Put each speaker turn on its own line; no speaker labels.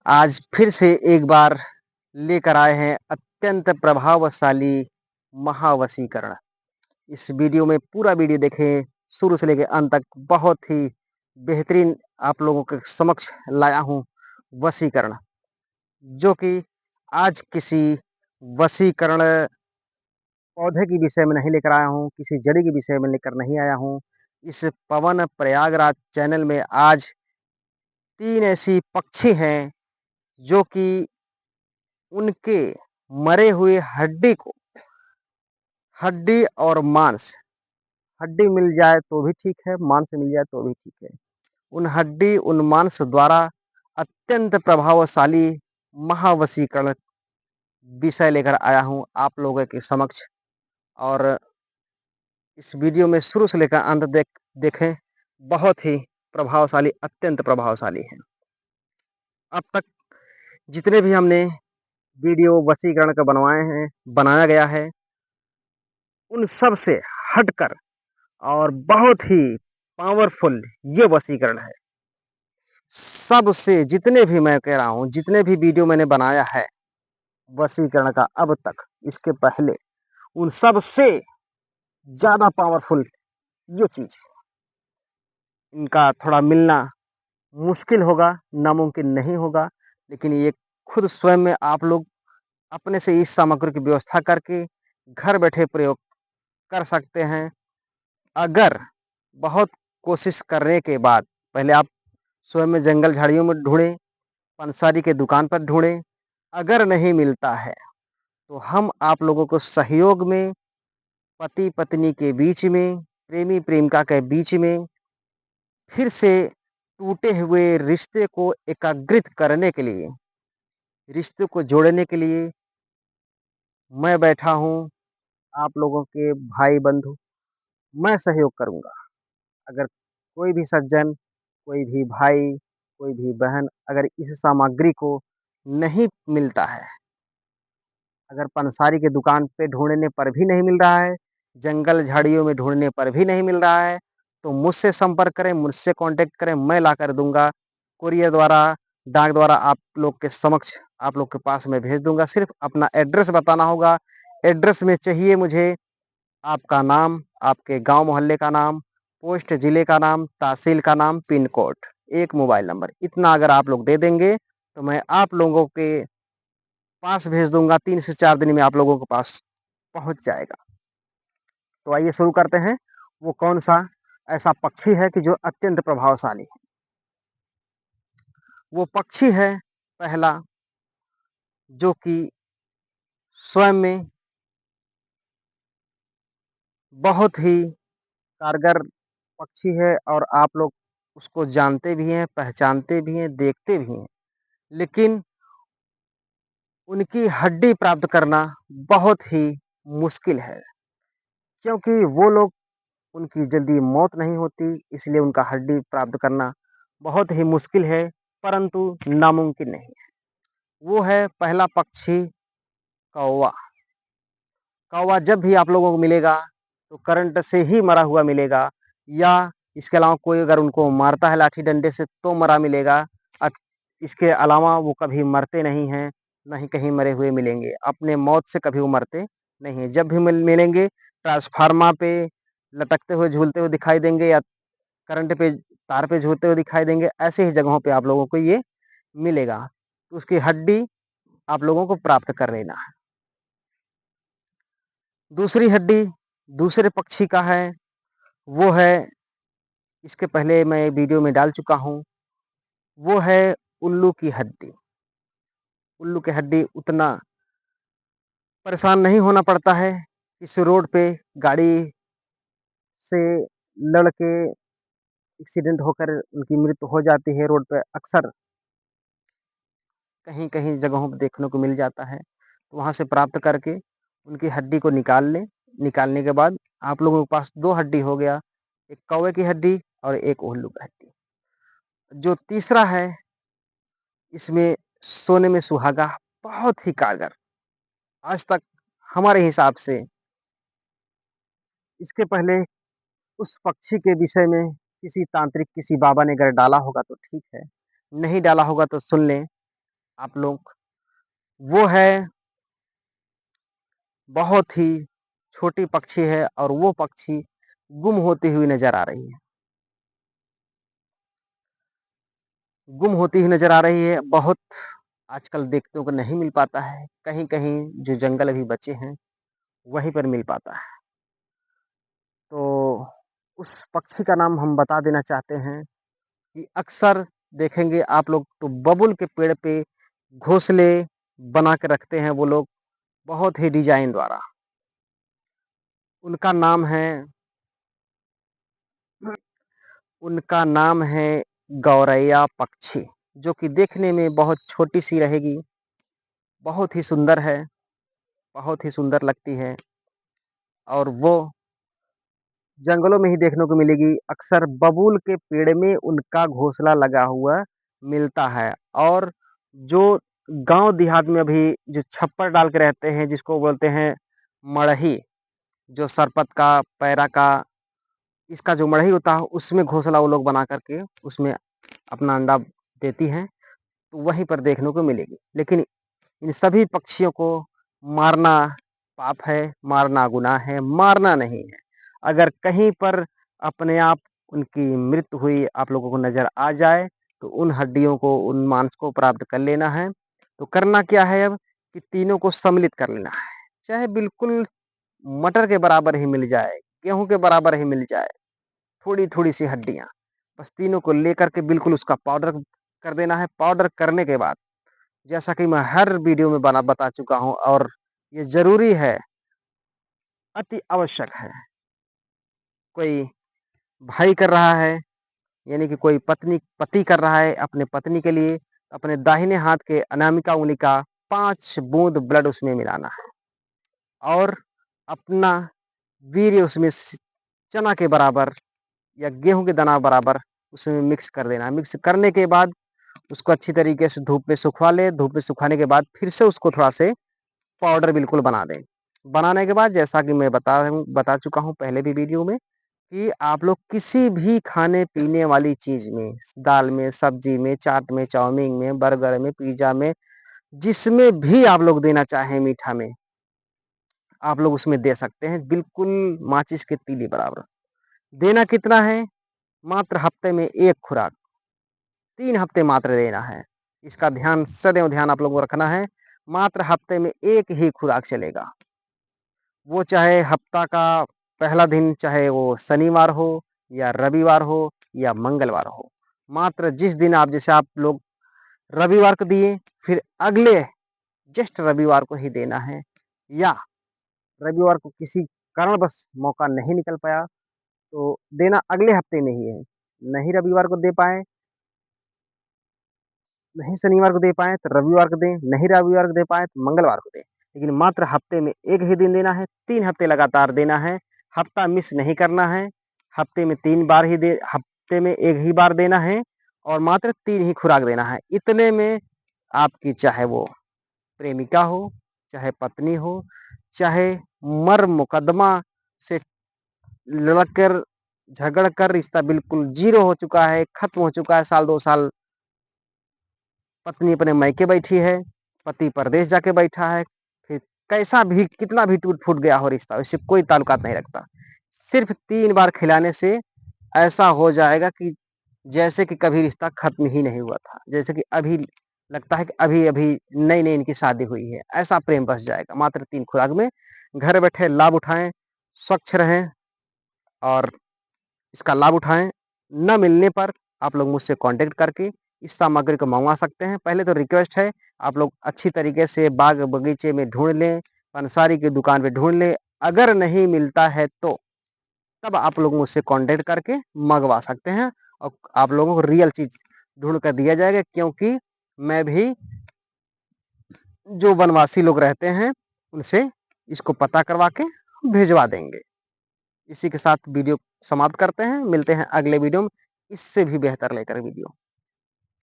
आज फिर से एक बार लेकर आए हैं अत्यंत प्रभावशाली महावशीकरण। इस वीडियो में पूरा वीडियो देखें, शुरू से लेकर अंत तक। बहुत ही बेहतरीन आप लोगों के समक्ष लाया हूँ वशीकरण, जो कि आज किसी वशीकरण पौधे के विषय में नहीं लेकर आया हूँ, किसी जड़ी के विषय में लेकर नहीं आया हूँ। इस पवन प्रयागराज चैनल में आज 3 ऐसी पक्षी हैं, जो कि उनके मरे हुए हड्डी और मांस, हड्डी मिल जाए तो भी ठीक है, मांस मिल जाए तो भी ठीक है। उन हड्डी, उन मांस द्वारा अत्यंत प्रभावशाली महावशीकरण विषय लेकर आया हूँ आप लोगों के समक्ष। और इस वीडियो में शुरू से लेकर अंत देखें। बहुत ही प्रभावशाली, अत्यंत प्रभावशाली है। अब तक जितने भी हमने वीडियो वशीकरण का बनाया गया है, उन सब से हटकर और बहुत ही पावरफुल ये वशीकरण है। सबसे, जितने भी मैं कह रहा हूँ, जितने भी वीडियो मैंने बनाया है वशीकरण का अब तक, इसके पहले, उन सब से ज्यादा पावरफुल ये चीज। इनका थोड़ा मिलना मुश्किल होगा, नामुमकिन नहीं होगा, लेकिन ये खुद स्वयं में आप लोग अपने से इस सामग्री की व्यवस्था करके घर बैठे प्रयोग कर सकते हैं। अगर बहुत कोशिश करने के बाद, पहले आप स्वयं में जंगल झाड़ियों में ढूंढें, पंसारी के दुकान पर ढूंढें। अगर नहीं मिलता है तो हम आप लोगों को सहयोग में, पति पत्नी के बीच में, प्रेमी प्रेमिका के बीच में फिर से टूटे हुए रिश्ते को एकाग्रित करने के लिए, रिश्ते को जोड़ने के लिए मैं बैठा हूँ। आप लोगों के भाई बंधु, मैं सहयोग करूंगा। अगर कोई भी सज्जन, कोई भी भाई, कोई भी बहन अगर इस सामग्री को नहीं मिलता है, अगर पंसारी के दुकान पे ढूँढने पर भी नहीं मिल रहा है, जंगल झाड़ियों में ढूँढने पर भी नहीं मिल रहा है, तो मुझसे संपर्क करें, मुझसे कॉन्टैक्ट करें, मैं लाकर दूँगा। कोरियर द्वारा, डाक द्वारा आप लोग के समक्ष, आप लोग के पास मैं भेज दूँगा। सिर्फ़ अपना एड्रेस बताना होगा। एड्रेस में चाहिए मुझे आपका नाम, आपके गाँव मोहल्ले का नाम, पोस्ट ज़िले का नाम, तहसील का नाम, पिन कोड, एक मोबाइल नंबर। इतना अगर आप लोग दे देंगे, तो मैं आप लोगों के पास भेज दूँगा। 3 से 4 दिन में आप लोगों के पास पहुँच जाएगा। तो आइए शुरू करते हैं। वो कौन-सा ऐसा पक्षी है कि जो अत्यंत प्रभावशाली है? वो पक्षी है पहला, जो कि स्वयं में बहुत ही कारगर पक्षी है, और आप लोग उसको जानते भी हैं, पहचानते भी हैं, देखते भी हैं। लेकिन उनकी हड्डी प्राप्त करना बहुत ही मुश्किल है, क्योंकि वो लोग, उनकी जल्दी मौत नहीं होती, इसलिए उनका हड्डी प्राप्त करना बहुत ही मुश्किल है, परंतु नामुमकिन नहीं है। वो है पहला पक्षी कौवा। कौवा जब भी आप लोगों को मिलेगा, तो करंट से ही मरा हुआ मिलेगा, या इसके अलावा कोई अगर उनको मारता है लाठी डंडे से तो मरा मिलेगा। अ, इसके अलावा वो कभी मरते नहीं हैं, ना ही कहीं मरे हुए मिलेंगे। अपने मौत से कभी वो मरते नहीं हैं। जब भी मिलेंगे, ट्रांसफार्मर पे लटकते हुए, झूलते हुए दिखाई देंगे, या करंट पे, तार पे झूलते हुए दिखाई देंगे। ऐसे ही जगहों पे आप लोगों को ये मिलेगा। तो उसकी हड्डी आप लोगों को प्राप्त कर लेना है। दूसरी हड्डी दूसरे पक्षी का है, वो है, इसके पहले मैं वीडियो में डाल चुका हूँ, वो है उल्लू की हड्डी। उल्लू की हड्डी उतना परेशान नहीं होना पड़ता है। इस रोड पे गाड़ी से लड़ के एक्सीडेंट होकर उनकी मृत्यु हो जाती है रोड पे, अक्सर कहीं-कहीं जगहों पे देखने को मिल जाता है। तो वहाँ से प्राप्त करके उनकी हड्डी को निकाल लें। निकालने के बाद आप लोगों के पास 2 हड्डी हो गया, एक कौवे की हड्डी और एक उल्लू की हड्डी। जो तीसरा है, इसमें सोने में सुहागा, बहुत ही कारगर। आज तक हमारे हिसाब से इसके पहले उस पक्षी के विषय में किसी तांत्रिक, किसी बाबा ने अगर डाला होगा तो ठीक है, नहीं डाला होगा तो सुन लें। आप लोग, वो है बहुत ही छोटी पक्षी है और वो पक्षी गुम होती हुई नज़र आ रही है। गुम होती हुई नज़र आ रही है, बहुत आजकल देखने को नहीं मिल पाता है। कहीं-कहीं जो जंगल अभी बचे हैं, वहीं पर मिल पाता है। तो उस पक्षी का नाम हम बता देना चाहते हैं कि अक्सर देखेंगे आप लोग तो बबुल के पेड़ पे घोंसले बना के रखते हैं वो लोग, बहुत ही डिज़ाइन द्वारा। उनका नाम है उनका नाम है गौरैया पक्षी, जो कि देखने में बहुत छोटी-सी रहेगी, बहुत ही सुंदर है, बहुत ही सुंदर लगती है और वो जंगलों में ही देखने को मिलेगी। अक्सर बबूल के पेड़ में उनका घोंसला लगा हुआ मिलता है और जो गाँव देहात में अभी जो छप्पर डाल के रहते हैं, जिसको बोलते हैं मड़ही, जो सरपत का, पैरा का, इसका जो मड़ही होता है, उसमें घोंसला वो लोग बना कर के उसमें अपना अंडा देती हैं, तो वहीं पर देखने को मिलेगी। लेकिन इन सभी पक्षियों को मारना पाप है, मारना गुनाह है, मारना नहीं है। अगर कहीं पर अपने आप उनकी मृत्यु हुई आप लोगों को नज़र आ जाए, तो उन हड्डियों को, उन मांस को प्राप्त कर लेना है। तो करना क्या है अब कि तीनों को सम्मिलित कर लेना है। चाहे बिल्कुल मटर के बराबर ही मिल जाए, गेहूँ के बराबर ही मिल जाए, थोड़ी-थोड़ी सी हड्डियाँ, बस तीनों को लेकर के बिल्कुल उसका पाउडर कर देना है। पाउडर करने के बाद जैसा कि मैं हर वीडियो में बता चुका हूँ और ये ज़रूरी है, अति आवश्यक है। कोई भाई कर रहा है, यानी कि कोई पति कर रहा है अपने पत्नी के लिए, अपने दाहिने हाथ के अनामिका उंगली का 5 बूँद ब्लड उसमें मिलाना है और अपना वीर्य उसमें चना के बराबर या गेहूँ के दाना बराबर उसमें मिक्स कर देना है। मिक्स करने के बाद उसको अच्छी तरीके से धूप में सुखवा लें। धूप में सुखाने के बाद फिर से उसको थोड़ा से पाउडर बिल्कुल बना दें। बनाने के बाद जैसा कि मैं बता चुका हूँ पहले भी वीडियो में कि आप लोग किसी भी खाने-पीने वाली चीज़ में, दाल में, सब्ज़ी में, चाट में, चाउमीन में, बर्गर में, पिज़्ज़ा में, जिसमें भी आप लोग देना चाहें मीठा में, आप लोग उसमें दे सकते हैं, बिल्कुल माचिस के तीली बराबर। देना कितना है? मात्र हफ्ते में 1 खुराक, 3 हफ्ते मात्र देना है। इसका ध्यान सदैव ध्यान आप लोगों को रखना है, मात्र हफ्ते में 1 ही खुराक चलेगा। वो चाहे हफ्ता का पहला दिन, चाहे वो शनिवार हो या रविवार हो या मंगलवार हो। मात्र जिस दिन आप जैसे आप लोग रविवार को दिए, फिर अगले जस्ट रविवार को ही देना है या रविवार को किसी कारणवश मौका नहीं निकल पाया, तो देना अगले हफ्ते में ही है। नहीं रविवार को दे पाए, नहीं शनिवार को दे पाएँ तो रविवार को दें, नहीं रविवार को दे पाएँ तो मंगलवार को दें। लेकिन मात्र हफ्ते में 1 ही दिन देना है, 3 हफ्ते लगातार देना है, हफ्ता मिस नहीं करना है, हफ्ते में 3 बार ही दे हफ्ते में 1 ही बार देना है और मात्र 3 ही खुराक देना है। इतने में आपकी चाहे वो प्रेमिका हो, चाहे पत्नी हो, चाहे मर-मुकद्दमा से लड़ कर, झगड़ कर रिश्ता बिल्कुल ज़ीरो हो चुका है, खत्म हो चुका है, साल 2 साल पत्नी अपने मायके बैठी है, पति परदेश जाके बैठा है, फिर कैसा भी कितना भी टूट-फूट गया हो रिश्ता, उससे कोई ताल्लुकात नहीं रखता। सिर्फ़ 3 बार खिलाने से ऐसा हो जाएगा कि जैसे कि कभी रिश्ता खत्म ही नहीं हुआ था। जैसे कि अभी लगता है कि अभी-अभी नई-नई इनकी शादी हुई है, ऐसा प्रेम बस जाएगा मात्र 3 खुराक में। घर बैठे लाभ उठाएँ, स्वच्छ रहें और इसका लाभ उठाएँ। न मिलने पर आप लोग मुझसे कॉन्टैक्ट करके इस सामग्री को मँगवा सकते हैं। पहले तो रिक्वेस्ट है, आप लोग अच्छी तरीके से बाग-बगीचे में ढूँढ लें, पंसारी की दुकान पे ढूँढ लें। अगर नहीं मिलता है तो तब आप लोग मुझसे कॉन्टैक्ट करके मँगवा सकते हैं और आप लोगों को रियल चीज़ ढूँढ कर दिया जाएगा, क्योंकि मैं भी जो वनवासी लोग रहते हैं, उनसे इसको पता करवा के भिजवा देंगे। इसी के साथ वीडियो समाप्त करते हैं। मिलते हैं अगले वीडियो में, इससे भी बेहतर लेकर वीडियो।